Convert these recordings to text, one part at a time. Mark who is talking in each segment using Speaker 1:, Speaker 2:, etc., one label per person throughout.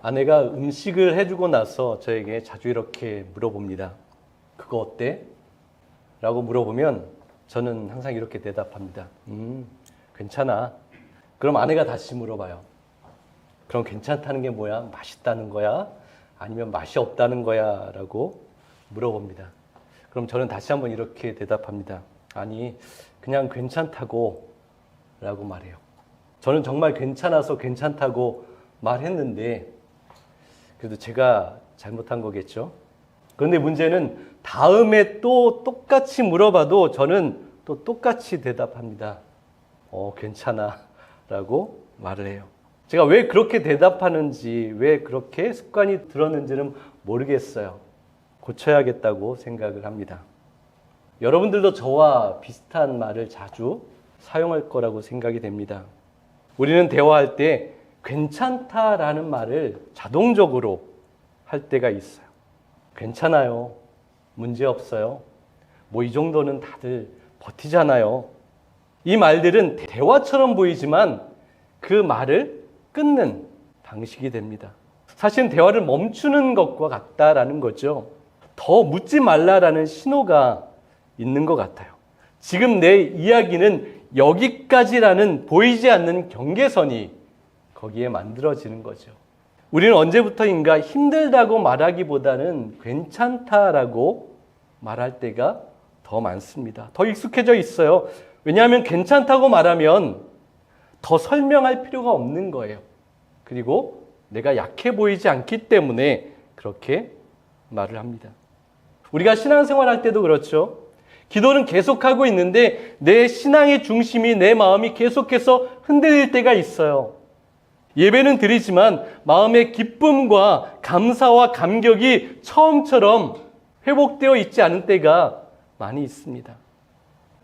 Speaker 1: 아내가 음식을 해주고 나서 저에게 자주 이렇게 물어봅니다. 그거 어때? 라고 물어보면 저는 항상 이렇게 대답합니다. 괜찮아. 그럼 아내가 다시 물어봐요. 그럼 괜찮다는 게 뭐야? 맛있다는 거야? 아니면 맛이 없다는 거야? 라고 물어봅니다. 그럼 저는 다시 한번 이렇게 대답합니다. 아니, 그냥 괜찮다고 라고 말해요. 저는 정말 괜찮아서 괜찮다고 말했는데 그래도 제가 잘못한 거겠죠. 그런데 문제는 다음에 또 똑같이 물어봐도 저는 또 똑같이 대답합니다. 괜찮아 라고 말을 해요. 제가 왜 그렇게 대답하는지, 왜 그렇게 습관이 들었는지는 모르겠어요. 고쳐야겠다고 생각을 합니다. 여러분들도 저와 비슷한 말을 자주 사용할 거라고 생각이 됩니다. 우리는 대화할 때 괜찮다라는 말을 자동적으로 할 때가 있어요. 괜찮아요. 문제 없어요. 뭐 이 정도는 다들 버티잖아요. 이 말들은 대화처럼 보이지만 그 말을 끊는 방식이 됩니다. 사실은 대화를 멈추는 것과 같다라는 거죠. 더 묻지 말라라는 신호가 있는 것 같아요. 지금 내 이야기는 여기까지라는 보이지 않는 경계선이 거기에 만들어지는 거죠. 우리는 언제부터인가 힘들다고 말하기보다는 괜찮다라고 말할 때가 더 많습니다. 더 익숙해져 있어요. 왜냐하면 괜찮다고 말하면 더 설명할 필요가 없는 거예요. 그리고 내가 약해 보이지 않기 때문에 그렇게 말을 합니다. 우리가 신앙생활 할 때도 그렇죠. 기도는 계속하고 있는데 내 신앙의 중심이, 내 마음이 계속해서 흔들릴 때가 있어요. 예배는 드리지만 마음의 기쁨과 감사와 감격이 처음처럼 회복되어 있지 않은 때가 많이 있습니다.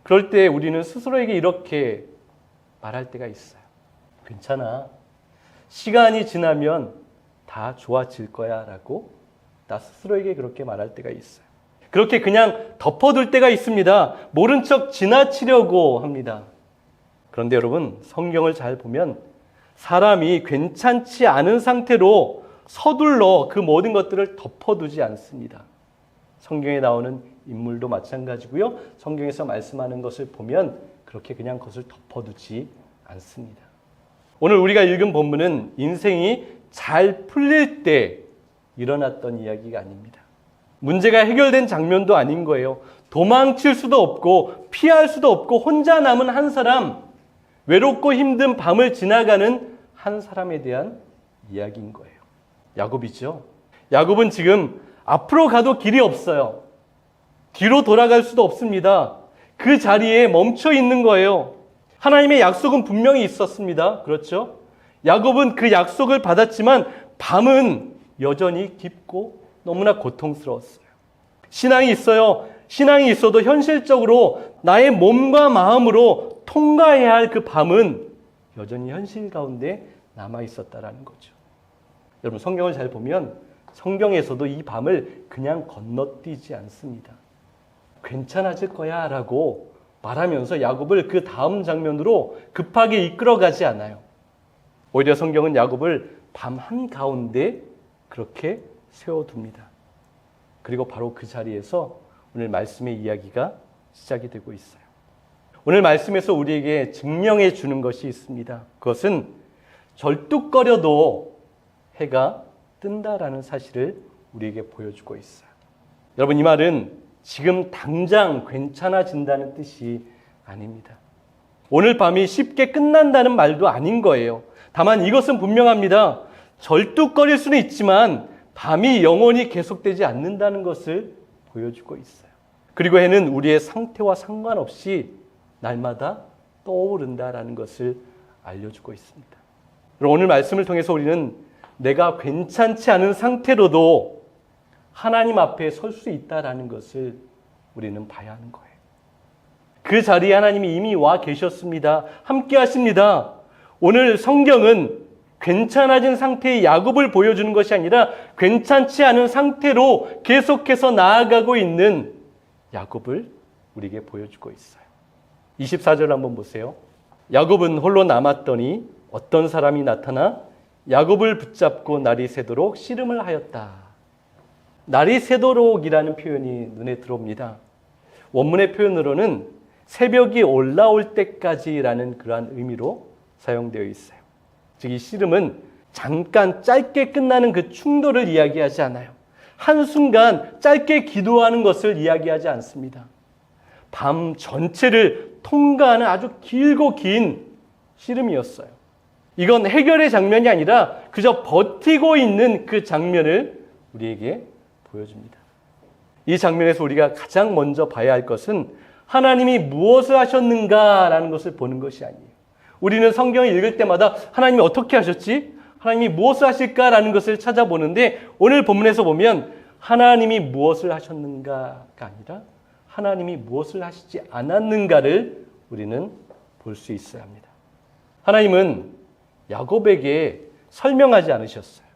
Speaker 1: 그럴 때 우리는 스스로에게 이렇게 말할 때가 있어요. 괜찮아. 시간이 지나면 다 좋아질 거야 라고 나 스스로에게 그렇게 말할 때가 있어요. 그렇게 그냥 덮어둘 때가 있습니다. 모른 척 지나치려고 합니다. 그런데 여러분, 성경을 잘 보면 사람이 괜찮지 않은 상태로 서둘러 그 모든 것들을 덮어두지 않습니다. 성경에 나오는 인물도 마찬가지고요. 성경에서 말씀하는 것을 보면 그렇게 그냥 그것을 덮어두지 않습니다. 오늘 우리가 읽은 본문은 인생이 잘 풀릴 때 일어났던 이야기가 아닙니다. 문제가 해결된 장면도 아닌 거예요. 도망칠 수도 없고 피할 수도 없고 혼자 남은 한 사람, 외롭고 힘든 밤을 지나가는 한 사람에 대한 이야기인 거예요. 야곱이죠. 야곱은 지금 앞으로 가도 길이 없어요. 뒤로 돌아갈 수도 없습니다. 그 자리에 멈춰 있는 거예요. 하나님의 약속은 분명히 있었습니다. 그렇죠? 야곱은 그 약속을 받았지만 밤은 여전히 깊고 너무나 고통스러웠어요. 신앙이 있어요. 신앙이 있어도 현실적으로 나의 몸과 마음으로 통과해야 할 그 밤은 여전히 현실 가운데 남아 있었다라는 거죠. 여러분, 성경을 잘 보면 성경에서도 이 밤을 그냥 건너뛰지 않습니다. 괜찮아질 거야 라고 말하면서 야곱을 그 다음 장면으로 급하게 이끌어가지 않아요. 오히려 성경은 야곱을 밤 한가운데 그렇게 세워둡니다. 그리고 바로 그 자리에서 오늘 말씀의 이야기가 시작이 되고 있어요. 오늘 말씀에서 우리에게 증명해 주는 것이 있습니다. 그것은 절뚝거려도 해가 뜬다라는 사실을 우리에게 보여주고 있어요. 여러분, 이 말은 지금 당장 괜찮아진다는 뜻이 아닙니다. 오늘 밤이 쉽게 끝난다는 말도 아닌 거예요. 다만 이것은 분명합니다. 절뚝거릴 수는 있지만 밤이 영원히 계속되지 않는다는 것을 보여주고 있어요. 그리고 해는 우리의 상태와 상관없이 날마다 떠오른다라는 것을 알려주고 있습니다. 그럼 오늘 말씀을 통해서 우리는 내가 괜찮지 않은 상태로도 하나님 앞에 설 수 있다라는 것을 우리는 봐야 하는 거예요. 그 자리에 하나님이 이미 와 계셨습니다. 함께 하십니다. 오늘 성경은 괜찮아진 상태의 야곱을 보여주는 것이 아니라 괜찮지 않은 상태로 계속해서 나아가고 있는 야곱을 우리에게 보여주고 있어요. 24절 한번 보세요. 야곱은 홀로 남았더니 어떤 사람이 나타나 야곱을 붙잡고 날이 새도록 씨름을 하였다. 날이 새도록이라는 표현이 눈에 들어옵니다. 원문의 표현으로는 새벽이 올라올 때까지라는 그러한 의미로 사용되어 있어요. 즉, 이 씨름은 잠깐 짧게 끝나는 그 충돌을 이야기하지 않아요. 한순간 짧게 기도하는 것을 이야기하지 않습니다. 밤 전체를 통과하는 아주 길고 긴 씨름이었어요. 이건 해결의 장면이 아니라 그저 버티고 있는 그 장면을 우리에게 보여줍니다. 이 장면에서 우리가 가장 먼저 봐야 할 것은 하나님이 무엇을 하셨는가라는 것을 보는 것이 아니에요. 우리는 성경을 읽을 때마다 하나님이 어떻게 하셨지? 하나님이 무엇을 하실까라는 것을 찾아보는데, 오늘 본문에서 보면 하나님이 무엇을 하셨는가가 아니라 하나님이 무엇을 하시지 않았는가를 우리는 볼 수 있어야 합니다. 하나님은 야곱에게 설명하지 않으셨어요.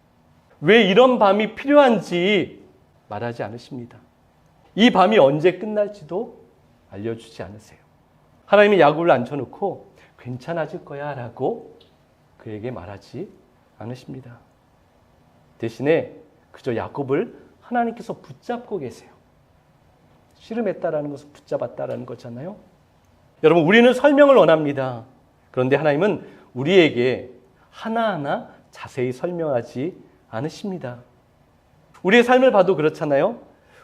Speaker 1: 왜 이런 밤이 필요한지 말하지 않으십니다. 이 밤이 언제 끝날지도 알려주지 않으세요. 하나님이 야곱을 앉혀놓고 괜찮아질 거야 라고 그에게 말하지 않으십니다. 대신에 그저 야곱을 하나님께서 붙잡고 계세요. 씨름했다라는 것은 붙잡았다라는 거잖아요. 여러분, 우리는 설명을 원합니다. 그런데 하나님은 우리에게 하나하나 자세히 설명하지 않으십니다. 우리의 삶을 봐도 그렇잖아요.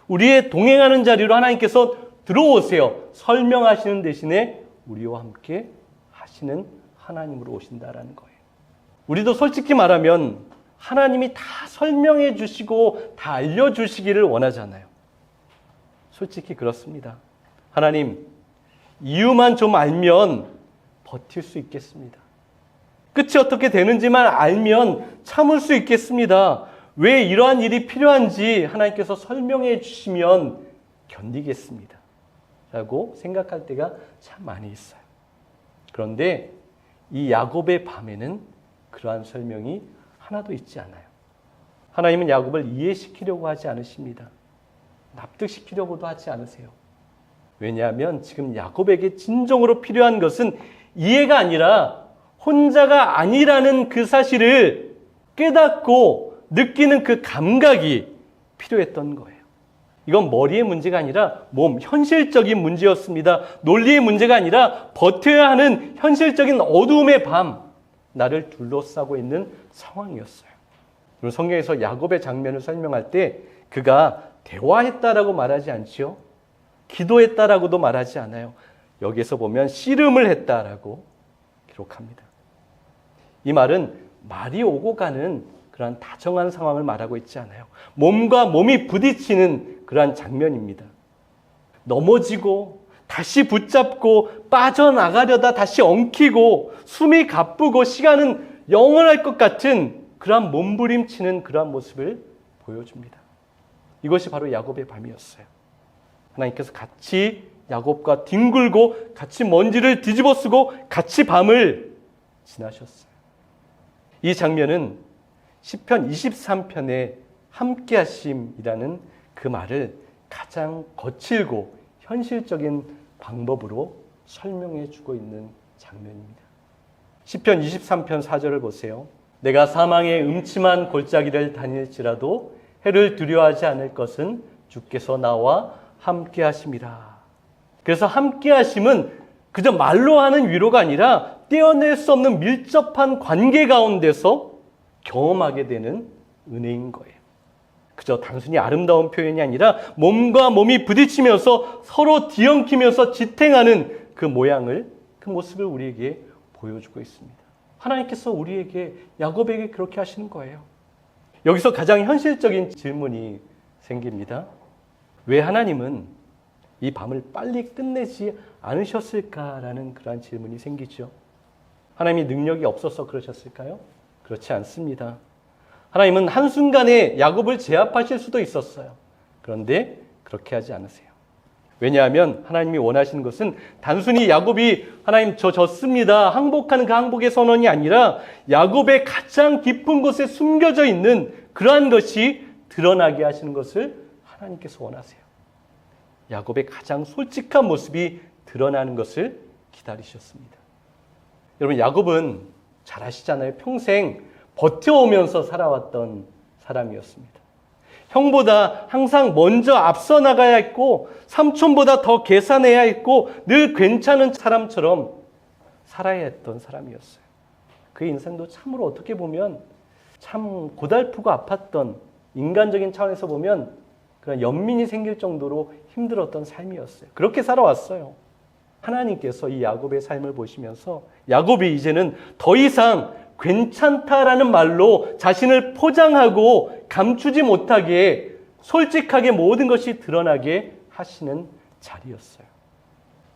Speaker 1: 우리의 동행하는 자리로 하나님께서 들어오세요. 설명하시는 대신에 우리와 함께 하시는 하나님으로 오신다라는 거예요. 우리도 솔직히 말하면 하나님이 다 설명해 주시고 다 알려주시기를 원하잖아요. 솔직히 그렇습니다. 하나님, 이유만 좀 알면 버틸 수 있겠습니다. 끝이 어떻게 되는지만 알면 참을 수 있겠습니다. 왜 이러한 일이 필요한지 하나님께서 설명해 주시면 견디겠습니다. 라고 생각할 때가 참 많이 있어요. 그런데 이 야곱의 밤에는 그러한 설명이 하나도 있지 않아요. 하나님은 야곱을 이해시키려고 하지 않으십니다. 납득시키려고도 하지 않으세요. 왜냐하면 지금 야곱에게 진정으로 필요한 것은 이해가 아니라 혼자가 아니라는 그 사실을 깨닫고 느끼는 그 감각이 필요했던 거예요. 이건 머리의 문제가 아니라 현실적인 문제였습니다. 논리의 문제가 아니라 버텨야 하는 현실적인 어두움의 밤, 나를 둘러싸고 있는 상황이었어요. 그리고 성경에서 야곱의 장면을 설명할 때 그가 대화했다라고 말하지 않지요. 기도했다라고도 말하지 않아요. 여기에서 보면 씨름을 했다라고 기록합니다. 이 말은 말이 오고 가는 그러한 다정한 상황을 말하고 있지 않아요. 몸과 몸이 부딪히는 그러한 장면입니다. 넘어지고 다시 붙잡고 빠져나가려다 다시 엉키고 숨이 가쁘고 시간은 영원할 것 같은 그러한 몸부림치는 그러한 모습을 보여줍니다. 이것이 바로 야곱의 밤이었어요. 하나님께서 같이 야곱과 뒹굴고 같이 먼지를 뒤집어 쓰고 같이 밤을 지나셨어요. 이 장면은 시편 23편의 함께하심이라는 그 말을 가장 거칠고 현실적인 방법으로 설명해 주고 있는 장면입니다. 시편 23편 4절을 보세요. 내가 사망의 음침한 골짜기를 다닐지라도 해를 두려워하지 않을 것은 주께서 나와 함께 하심이라. 그래서 함께 하심은 그저 말로 하는 위로가 아니라 떼어낼 수 없는 밀접한 관계 가운데서 경험하게 되는 은혜인 거예요. 그저 단순히 아름다운 표현이 아니라 몸과 몸이 부딪히면서 서로 뒤엉키면서 지탱하는 그 모양을, 그 모습을 우리에게 보여주고 있습니다. 하나님께서 우리에게, 야곱에게 그렇게 하시는 거예요. 여기서 가장 현실적인 질문이 생깁니다. 왜 하나님은 이 밤을 빨리 끝내지 않으셨을까라는 그러한 질문이 생기죠. 하나님이 능력이 없어서 그러셨을까요? 그렇지 않습니다. 하나님은 한순간에 야곱을 제압하실 수도 있었어요. 그런데 그렇게 하지 않으세요. 왜냐하면 하나님이 원하시는 것은 단순히 야곱이 하나님 저 졌습니다 항복하는 그 항복의 선언이 아니라 야곱의 가장 깊은 곳에 숨겨져 있는 그러한 것이 드러나게 하시는 것을 하나님께서 원하세요. 야곱의 가장 솔직한 모습이 드러나는 것을 기다리셨습니다. 여러분, 야곱은 잘 아시잖아요. 평생 버텨오면서 살아왔던 사람이었습니다. 형보다 항상 먼저 앞서 나가야 했고 삼촌보다 더 계산해야 했고 늘 괜찮은 사람처럼 살아야 했던 사람이었어요. 그의 인생도 참으로 어떻게 보면 참 고달프고 아팠던, 인간적인 차원에서 보면 그런 연민이 생길 정도로 힘들었던 삶이었어요. 그렇게 살아왔어요. 하나님께서 이 야곱의 삶을 보시면서 야곱이 이제는 더 이상 괜찮다라는 말로 자신을 포장하고 감추지 못하게 솔직하게 모든 것이 드러나게 하시는 자리였어요.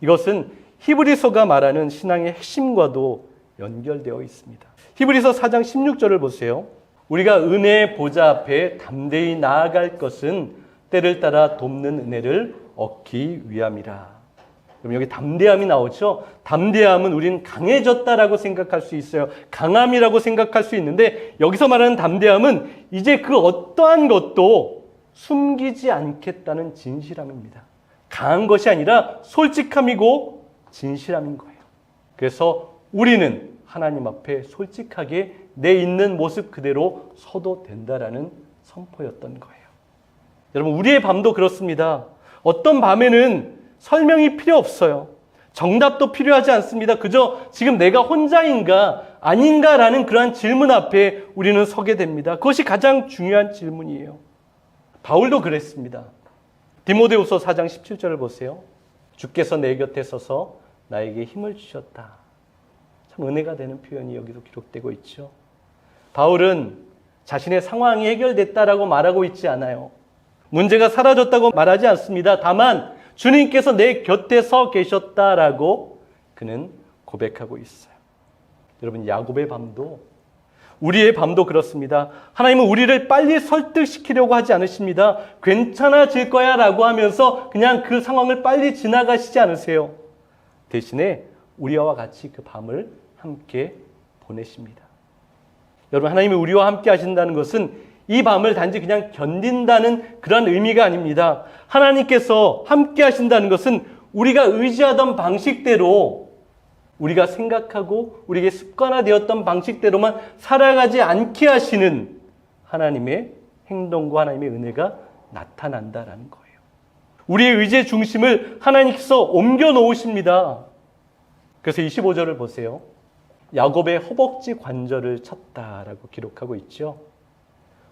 Speaker 1: 이것은 히브리서가 말하는 신앙의 핵심과도 연결되어 있습니다. 히브리서 4장 16절을 보세요. 우리가 은혜의 보좌 앞에 담대히 나아갈 것은 때를 따라 돕는 은혜를 얻기 위함이라. 그럼 여기 담대함이 나오죠. 담대함은 우리는 강해졌다라고 생각할 수 있어요. 강함이라고 생각할 수 있는데 여기서 말하는 담대함은 이제 그 어떠한 것도 숨기지 않겠다는 진실함입니다. 강한 것이 아니라 솔직함이고 진실함인 거예요. 그래서 우리는 하나님 앞에 솔직하게 내 있는 모습 그대로 서도 된다라는 선포였던 거예요. 여러분, 우리의 밤도 그렇습니다. 어떤 밤에는 설명이 필요 없어요. 정답도 필요하지 않습니다. 그저 지금 내가 혼자인가 아닌가라는 그러한 질문 앞에 우리는 서게 됩니다. 그것이 가장 중요한 질문이에요. 바울도 그랬습니다. 디모데후서 4장 17절을 보세요. 주께서 내 곁에 서서 나에게 힘을 주셨다. 참 은혜가 되는 표현이 여기도 기록되고 있죠. 바울은 자신의 상황이 해결됐다라고 말하고 있지 않아요. 문제가 사라졌다고 말하지 않습니다. 다만 주님께서 내 곁에 서 계셨다라고 그는 고백하고 있어요. 여러분, 야곱의 밤도 우리의 밤도 그렇습니다. 하나님은 우리를 빨리 설득시키려고 하지 않으십니다. 괜찮아질 거야 라고 하면서 그냥 그 상황을 빨리 지나가시지 않으세요. 대신에 우리와 같이 그 밤을 함께 보내십니다. 여러분, 하나님이 우리와 함께 하신다는 것은 이 밤을 단지 그냥 견딘다는 그런 의미가 아닙니다. 하나님께서 함께 하신다는 것은 우리가 의지하던 방식대로, 우리가 생각하고 우리에게 습관화되었던 방식대로만 살아가지 않게 하시는 하나님의 행동과 하나님의 은혜가 나타난다라는 거예요. 우리의 의지의 중심을 하나님께서 옮겨 놓으십니다. 그래서 25절을 보세요. 야곱의 허벅지 관절을 쳤다라고 기록하고 있죠.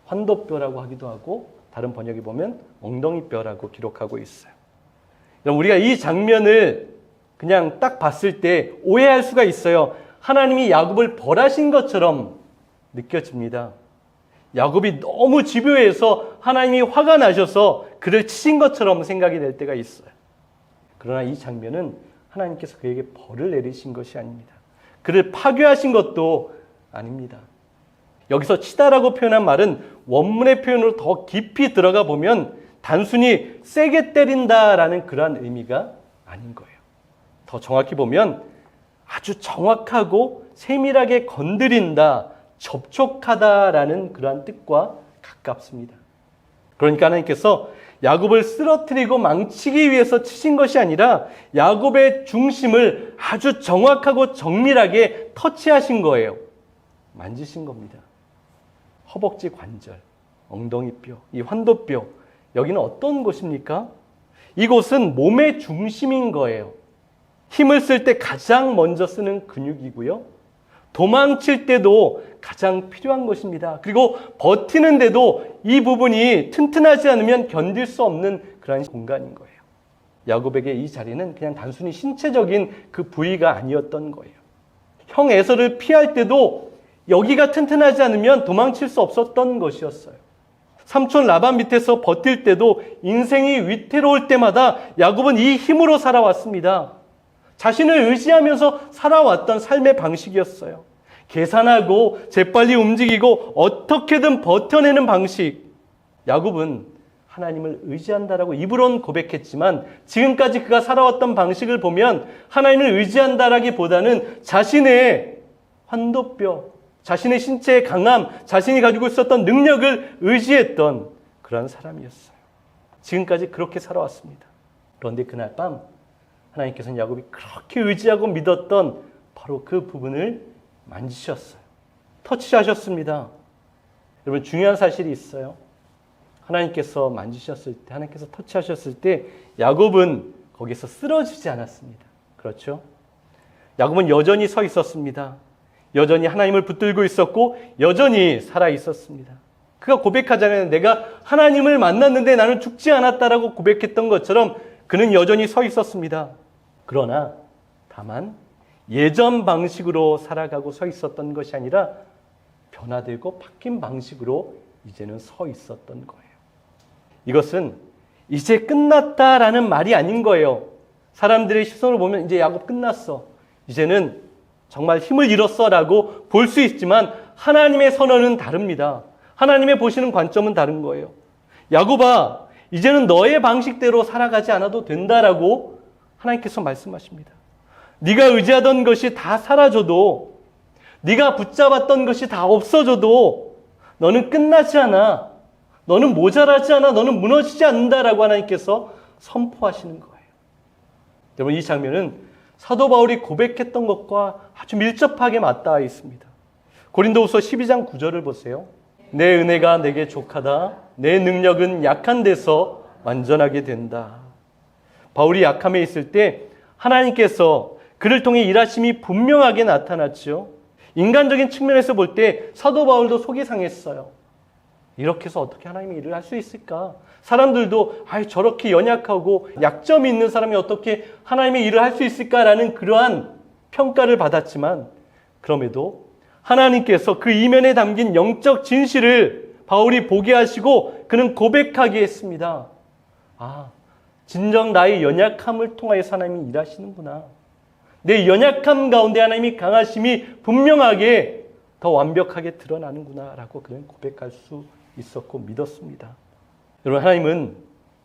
Speaker 1: 환도뼈라고 하기도 하고 다른 번역에 보면 엉덩이뼈라고 기록하고 있어요. 우리가 이 장면을 그냥 딱 봤을 때 오해할 수가 있어요. 하나님이 야곱을 벌하신 것처럼 느껴집니다. 야곱이 너무 집요해서 하나님이 화가 나셔서 그를 치신 것처럼 생각이 될 때가 있어요. 그러나 이 장면은 하나님께서 그에게 벌을 내리신 것이 아닙니다. 그를 파괴하신 것도 아닙니다. 여기서 치다라고 표현한 말은 원문의 표현으로 더 깊이 들어가 보면 단순히 세게 때린다라는 그러한 의미가 아닌 거예요. 더 정확히 보면 아주 정확하고 세밀하게 건드린다, 접촉하다라는 그러한 뜻과 가깝습니다. 그러니까 하나님께서 야곱을 쓰러뜨리고 망치기 위해서 치신 것이 아니라 야곱의 중심을 아주 정확하고 정밀하게 터치하신 거예요. 만지신 겁니다. 허벅지 관절, 엉덩이뼈, 이 환도뼈, 여기는 어떤 곳입니까? 이곳은 몸의 중심인 거예요. 힘을 쓸 때 가장 먼저 쓰는 근육이고요. 도망칠 때도 가장 필요한 것입니다. 그리고 버티는데도 이 부분이 튼튼하지 않으면 견딜 수 없는 그런 공간인 거예요. 야곱에게 이 자리는 그냥 단순히 신체적인 그 부위가 아니었던 거예요. 형 에서를 피할 때도 여기가 튼튼하지 않으면 도망칠 수 없었던 것이었어요. 삼촌 라반 밑에서 버틸 때도 인생이 위태로울 때마다 야곱은 이 힘으로 살아왔습니다. 자신을 의지하면서 살아왔던 삶의 방식이었어요. 계산하고 재빨리 움직이고 어떻게든 버텨내는 방식. 야곱은 하나님을 의지한다라고 입으로는 고백했지만 지금까지 그가 살아왔던 방식을 보면 하나님을 의지한다라기보다는 자신의 환도뼈, 자신의 신체의 강함, 자신이 가지고 있었던 능력을 의지했던 그런 사람이었어요. 지금까지 그렇게 살아왔습니다. 그런데 그날 밤 하나님께서는 야곱이 그렇게 의지하고 믿었던 바로 그 부분을 만지셨어요. 터치하셨습니다. 여러분 중요한 사실이 있어요. 하나님께서 만지셨을 때, 하나님께서 터치하셨을 때 야곱은 거기서 쓰러지지 않았습니다. 그렇죠? 야곱은 여전히 서 있었습니다. 여전히 하나님을 붙들고 있었고 여전히 살아 있었습니다. 그가 고백하잖아요. 내가 하나님을 만났는데 나는 죽지 않았다라고 고백했던 것처럼 그는 여전히 서 있었습니다. 그러나 다만 예전 방식으로 살아가고 서 있었던 것이 아니라 변화되고 바뀐 방식으로 이제는 서 있었던 거예요. 이것은 이제 끝났다라는 말이 아닌 거예요. 사람들의 시선을 보면 이제 야곱 끝났어. 이제는 정말 힘을 잃었어라고 볼 수 있지만 하나님의 선언은 다릅니다. 하나님의 보시는 관점은 다른 거예요. 야곱아, 이제는 너의 방식대로 살아가지 않아도 된다라고 하나님께서 말씀하십니다. 네가 의지하던 것이 다 사라져도, 네가 붙잡았던 것이 다 없어져도 너는 끝나지 않아. 너는 모자라지 않아. 너는 무너지지 않는다라고 하나님께서 선포하시는 거예요. 여러분, 이 장면은 사도 바울이 고백했던 것과 아주 밀접하게 맞닿아 있습니다. 고린도후서 12장 9절을 보세요. 내 은혜가 내게 족하다. 내 능력은 약한 데서 완전하게 된다. 바울이 약함에 있을 때 하나님께서 그를 통해 일하심이 분명하게 나타났죠. 인간적인 측면에서 볼 때 사도 바울도 속이 상했어요. 이렇게 해서 어떻게 하나님의 일을 할 수 있을까? 사람들도 저렇게 연약하고 약점이 있는 사람이 어떻게 하나님의 일을 할 수 있을까라는 그러한 평가를 받았지만, 그럼에도 하나님께서 그 이면에 담긴 영적 진실을 바울이 보게 하시고 그는 고백하게 했습니다. 진정 나의 연약함을 통하여서 하나님이 일하시는구나. 내 연약함 가운데 하나님이 강하심이 분명하게 더 완벽하게 드러나는구나 라고 그는 고백할 수 있었고 믿었습니다. 여러분, 하나님은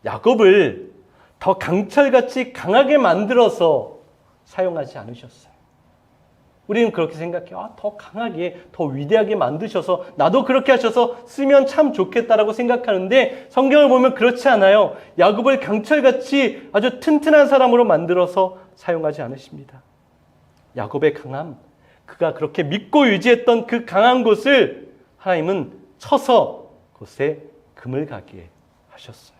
Speaker 1: 야곱을 더 강철같이 강하게 만들어서 사용하지 않으셨어요. 우리는 그렇게 생각해요. 더 강하게, 더 위대하게 만드셔서 나도 그렇게 하셔서 쓰면 참 좋겠다라고 생각하는데 성경을 보면 그렇지 않아요. 야곱을 강철같이 아주 튼튼한 사람으로 만들어서 사용하지 않으십니다. 야곱의 강함, 그가 그렇게 믿고 의지했던 그 강한 곳을 하나님은 쳐서 그곳에 금을 가게 하셨어요.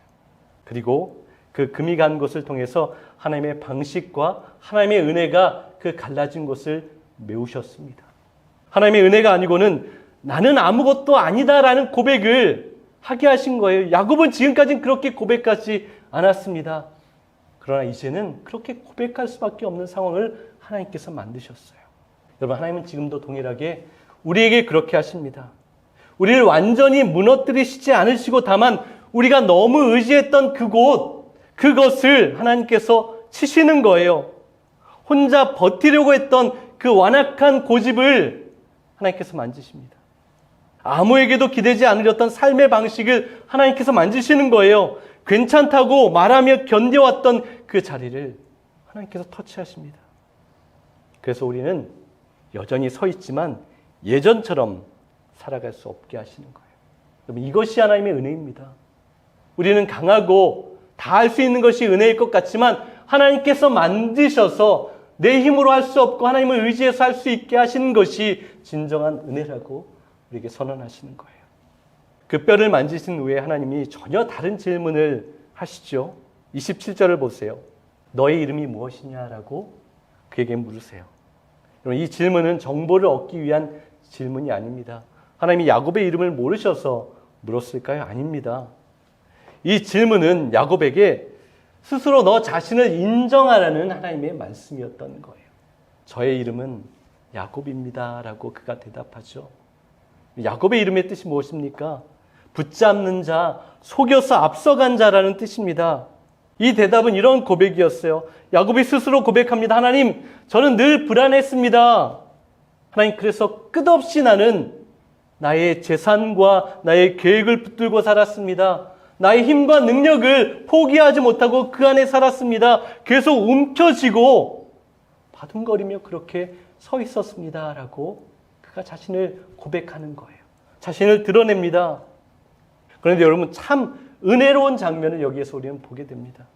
Speaker 1: 그리고 그 금이 간 곳을 통해서 하나님의 방식과 하나님의 은혜가 그 갈라진 곳을 메우셨습니다. 하나님의 은혜가 아니고는 나는 아무것도 아니다라는 고백을 하게 하신 거예요. 야곱은 지금까지는 그렇게 고백하지 않았습니다. 그러나 이제는 그렇게 고백할 수밖에 없는 상황을 하나님께서 만드셨어요. 여러분, 하나님은 지금도 동일하게 우리에게 그렇게 하십니다. 우리를 완전히 무너뜨리시지 않으시고 다만 우리가 너무 의지했던 그것을 하나님께서 치시는 거예요. 혼자 버티려고 했던 그 완악한 고집을 하나님께서 만지십니다. 아무에게도 기대지 않으렸던 삶의 방식을 하나님께서 만지시는 거예요. 괜찮다고 말하며 견뎌왔던 그 자리를 하나님께서 터치하십니다. 그래서 우리는 여전히 서 있지만 예전처럼 살아갈 수 없게 하시는 거예요. 여러분, 이것이 하나님의 은혜입니다. 우리는 강하고 다 할 수 있는 것이 은혜일 것 같지만 하나님께서 만드셔서 내 힘으로 할 수 없고 하나님을 의지해서 할 수 있게 하시는 것이 진정한 은혜라고 우리에게 선언하시는 거예요. 그 뼈를 만지신 후에 하나님이 전혀 다른 질문을 하시죠. 27절을 보세요. 너의 이름이 무엇이냐라고 그에게 물으세요. 이 질문은 정보를 얻기 위한 질문이 아닙니다. 하나님이 야곱의 이름을 모르셔서 물었을까요? 아닙니다. 이 질문은 야곱에게 스스로 너 자신을 인정하라는 하나님의 말씀이었던 거예요. 저의 이름은 야곱입니다 라고 그가 대답하죠. 야곱의 이름의 뜻이 무엇입니까? 붙잡는 자, 속여서 앞서간 자라는 뜻입니다. 이 대답은 이런 고백이었어요. 야곱이 스스로 고백합니다. 하나님, 저는 늘 불안했습니다. 하나님, 그래서 끝없이 나는 나의 재산과 나의 계획을 붙들고 살았습니다. 나의 힘과 능력을 포기하지 못하고 그 안에 살았습니다. 계속 움켜쥐고 바둥거리며 그렇게 서 있었습니다 라고 그가 자신을 고백하는 거예요. 자신을 드러냅니다. 그런데 여러분, 참 은혜로운 장면을 여기에서 우리는 보게 됩니다.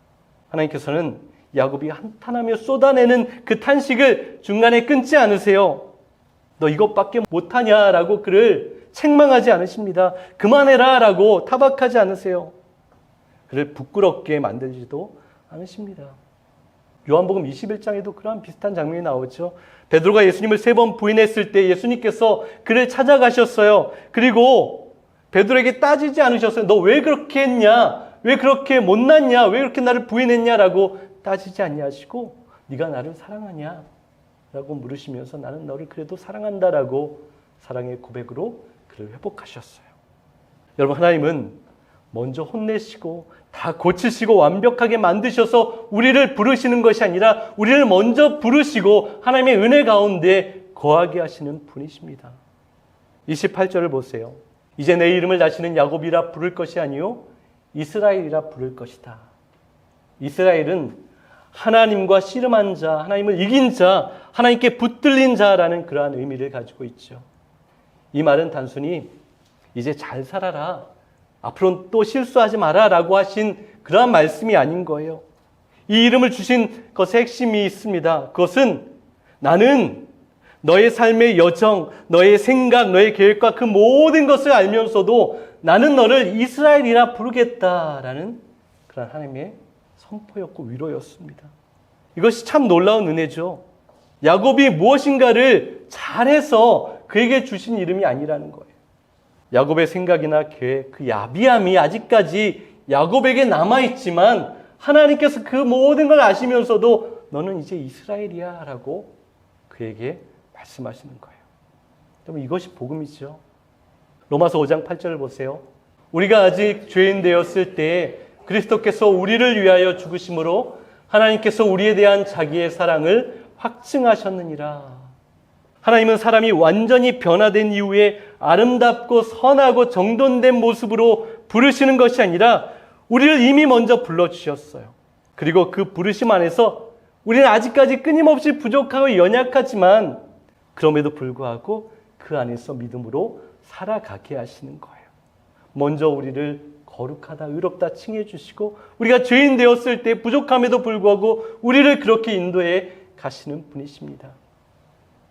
Speaker 1: 하나님께서는 야곱이 한탄하며 쏟아내는 그 탄식을 중간에 끊지 않으세요. 너 이것밖에 못하냐라고 그를 책망하지 않으십니다. 그만해라 라고 타박하지 않으세요. 그를 부끄럽게 만들지도 않으십니다. 요한복음 21장에도 그러한 비슷한 장면이 나오죠. 베드로가 예수님을 3번 부인했을 때 예수님께서 그를 찾아가셨어요. 그리고 베드로에게 따지지 않으셨어요. 너 왜 그렇게 했냐? 왜 그렇게 못났냐? 왜 그렇게 나를 부인했냐라고 따지지 않냐 하시고 네가 나를 사랑하냐? 라고 물으시면서 나는 너를 그래도 사랑한다라고 사랑의 고백으로 그를 회복하셨어요. 여러분, 하나님은 먼저 혼내시고 다 고치시고 완벽하게 만드셔서 우리를 부르시는 것이 아니라 우리를 먼저 부르시고 하나님의 은혜 가운데 거하게 하시는 분이십니다. 28절을 보세요. 이제 내 이름을 다시는 야곱이라 부를 것이 아니요 이스라엘이라 부를 것이다. 이스라엘은 하나님과 씨름한 자, 하나님을 이긴 자, 하나님께 붙들린 자라는 그러한 의미를 가지고 있죠. 이 말은 단순히 이제 잘 살아라, 앞으로는 또 실수하지 마라 라고 하신 그러한 말씀이 아닌 거예요. 이 이름을 주신 것의 핵심이 있습니다. 그것은 나는 너의 삶의 여정, 너의 생각, 너의 계획과 그 모든 것을 알면서도 나는 너를 이스라엘이라 부르겠다라는 그런 하나님의 선포였고 위로였습니다. 이것이 참 놀라운 은혜죠. 야곱이 무엇인가를 잘해서 그에게 주신 이름이 아니라는 거예요. 야곱의 생각이나 계획, 그 야비함이 아직까지 야곱에게 남아있지만 하나님께서 그 모든 걸 아시면서도 너는 이제 이스라엘이야 라고 그에게 말씀하시는 거예요. 여러분, 이것이 복음이죠. 로마서 5장 8절을 보세요. 우리가 아직 죄인 되었을 때 그리스도께서 우리를 위하여 죽으심으로 하나님께서 우리에 대한 자기의 사랑을 확증하셨느니라. 하나님은 사람이 완전히 변화된 이후에 아름답고 선하고 정돈된 모습으로 부르시는 것이 아니라 우리를 이미 먼저 불러주셨어요. 그리고 그 부르심 안에서 우리는 아직까지 끊임없이 부족하고 연약하지만 그럼에도 불구하고 그 안에서 믿음으로 살아가게 하시는 거예요. 먼저 우리를 거룩하다, 의롭다 칭해 주시고 우리가 죄인 되었을 때 부족함에도 불구하고 우리를 그렇게 인도해 가시는 분이십니다.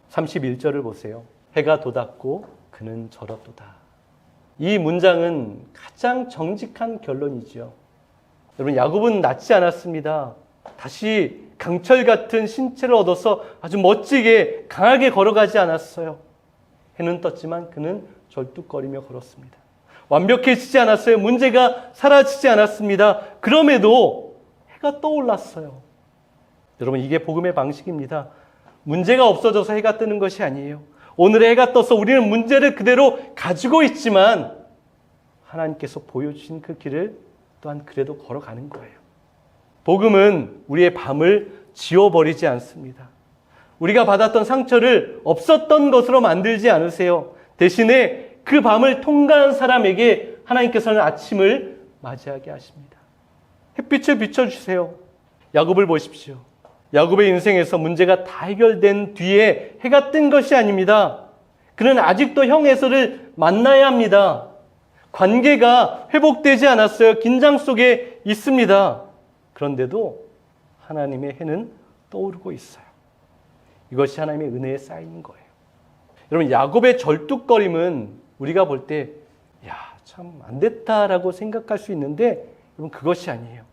Speaker 1: 31절을 보세요. 해가 돋았고 그는 절었도다. 이 문장은 가장 정직한 결론이죠. 여러분, 야곱은 낫지 않았습니다. 다시 강철 같은 신체를 얻어서 아주 멋지게 강하게 걸어가지 않았어요. 해는 떴지만 그는 절뚝거리며 걸었습니다. 완벽해지지 않았어요. 문제가 사라지지 않았습니다. 그럼에도 해가 떠올랐어요. 여러분, 이게 복음의 방식입니다. 문제가 없어져서 해가 뜨는 것이 아니에요. 오늘 해가 떠서 우리는 문제를 그대로 가지고 있지만 하나님께서 보여주신 그 길을 또한 그래도 걸어가는 거예요. 복음은 우리의 밤을 지워버리지 않습니다. 우리가 받았던 상처를 없었던 것으로 만들지 않으세요. 대신에 그 밤을 통과한 사람에게 하나님께서는 아침을 맞이하게 하십니다. 햇빛을 비춰주세요. 야곱을 보십시오. 야곱의 인생에서 문제가 다 해결된 뒤에 해가 뜬 것이 아닙니다. 그는 아직도 형 에서를 만나야 합니다. 관계가 회복되지 않았어요. 긴장 속에 있습니다. 그런데도 하나님의 해는 떠오르고 있어요. 이것이 하나님의 은혜에 쌓이는 거예요. 여러분, 야곱의 절뚝거림은 우리가 볼 때 참 안 됐다라고 생각할 수 있는데 여러분, 그것이 아니에요.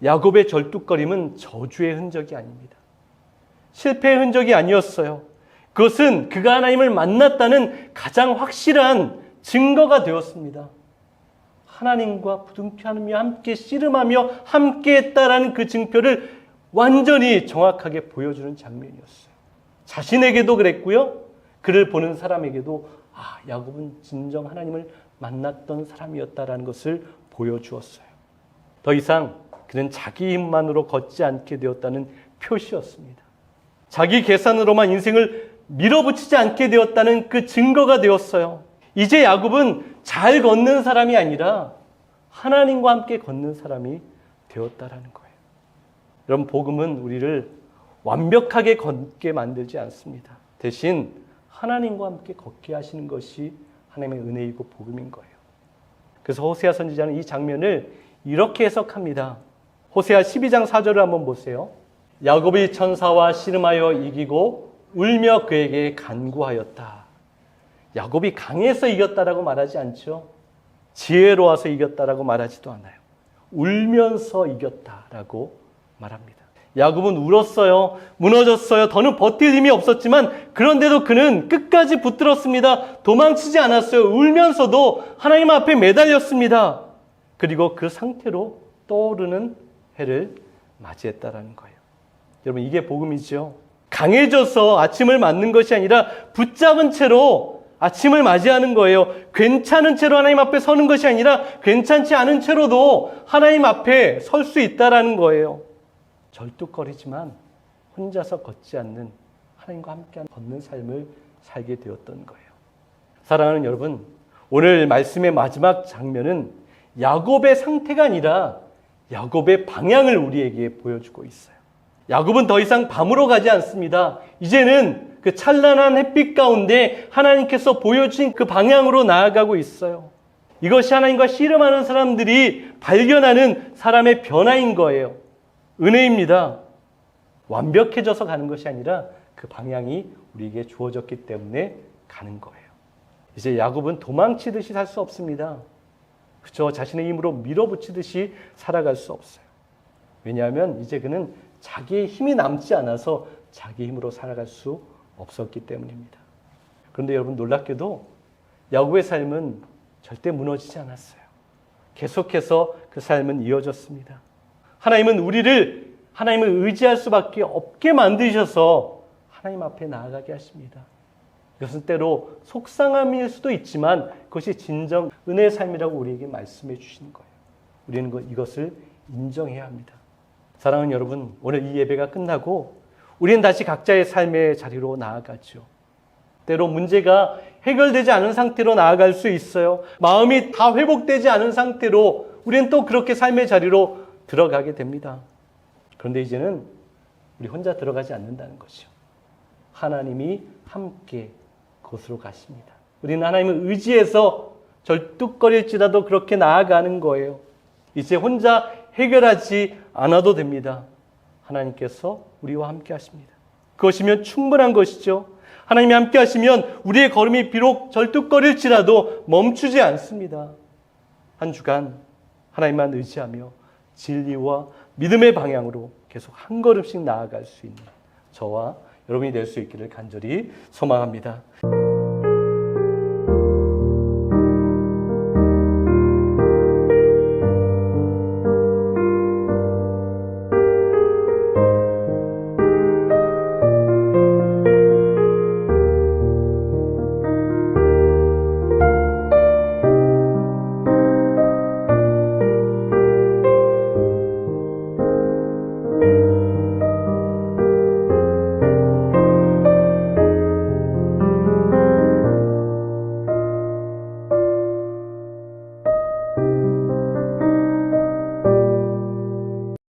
Speaker 1: 야곱의 절뚝거림은 저주의 흔적이 아닙니다. 실패의 흔적이 아니었어요. 그것은 그가 하나님을 만났다는 가장 확실한 증거가 되었습니다. 하나님과 부둥켜하며 함께 씨름하며 함께 했다라는 그 증표를 완전히 정확하게 보여주는 장면이었어요. 자신에게도 그랬고요. 그를 보는 사람에게도 야곱은 진정 하나님을 만났던 사람이었다라는 것을 보여주었어요. 더 이상 그는 자기 힘만으로 걷지 않게 되었다는 표시였습니다. 자기 계산으로만 인생을 밀어붙이지 않게 되었다는 그 증거가 되었어요. 이제 야곱은 잘 걷는 사람이 아니라 하나님과 함께 걷는 사람이 되었다라는 거예요. 여러분, 복음은 우리를 완벽하게 걷게 만들지 않습니다. 대신 하나님과 함께 걷게 하시는 것이 하나님의 은혜이고 복음인 거예요. 그래서 호세아 선지자는 이 장면을 이렇게 해석합니다. 호세아 12장 4절을 한번 보세요. 야곱이 천사와 씨름하여 이기고 울며 그에게 간구하였다. 야곱이 강해서 이겼다라고 말하지 않죠. 지혜로워서 이겼다라고 말하지도 않아요. 울면서 이겼다라고 말합니다. 야곱은 울었어요. 무너졌어요. 더는 버틸 힘이 없었지만 그런데도 그는 끝까지 붙들었습니다. 도망치지 않았어요. 울면서도 하나님 앞에 매달렸습니다. 그리고 그 상태로 떠오르는 해를 맞이했다라는 거예요. 여러분, 이게 복음이죠. 강해져서 아침을 맞는 것이 아니라 붙잡은 채로 아침을 맞이하는 거예요. 괜찮은 채로 하나님 앞에 서는 것이 아니라 괜찮지 않은 채로도 하나님 앞에 설 수 있다라는 거예요. 절뚝거리지만 혼자서 걷지 않는 하나님과 함께 걷는 삶을 살게 되었던 거예요. 사랑하는 여러분, 오늘 말씀의 마지막 장면은 야곱의 상태가 아니라 야곱의 방향을 우리에게 보여주고 있어요. 야곱은 더 이상 밤으로 가지 않습니다. 이제는 그 찬란한 햇빛 가운데 하나님께서 보여주신 그 방향으로 나아가고 있어요. 이것이 하나님과 씨름하는 사람들이 발견하는 사람의 변화인 거예요. 은혜입니다. 완벽해져서 가는 것이 아니라 그 방향이 우리에게 주어졌기 때문에 가는 거예요. 이제 야곱은 도망치듯이 살 수 없습니다. 그저 자신의 힘으로 밀어붙이듯이 살아갈 수 없어요. 왜냐하면 이제 그는 자기의 힘이 남지 않아서 자기 힘으로 살아갈 수 없었기 때문입니다. 그런데 여러분, 놀랍게도 야곱의 삶은 절대 무너지지 않았어요. 계속해서 그 삶은 이어졌습니다. 하나님은 우리를 하나님을 의지할 수밖에 없게 만드셔서 하나님 앞에 나아가게 하십니다. 이것은 때로 속상함일 수도 있지만 그것이 진정 은혜의 삶이라고 우리에게 말씀해 주시는 거예요. 우리는 이것을 인정해야 합니다. 사랑하는 여러분, 오늘 이 예배가 끝나고 우리는 다시 각자의 삶의 자리로 나아가죠. 때로 문제가 해결되지 않은 상태로 나아갈 수 있어요. 마음이 다 회복되지 않은 상태로 우리는 또 그렇게 삶의 자리로 들어가게 됩니다. 그런데 이제는 우리 혼자 들어가지 않는다는 것이죠. 하나님이 함께 그곳으로 가십니다. 우리는 하나님을 의지해서 절뚝거릴지라도 그렇게 나아가는 거예요. 이제 혼자 해결하지 않아도 됩니다. 하나님께서 우리와 함께 하십니다. 그것이면 충분한 것이죠. 하나님이 함께 하시면 우리의 걸음이 비록 절뚝거릴지라도 멈추지 않습니다. 한 주간 하나님만 의지하며 진리와 믿음의 방향으로 계속 한 걸음씩 나아갈 수 있는 저와 여러분이 될 수 있기를 간절히 소망합니다.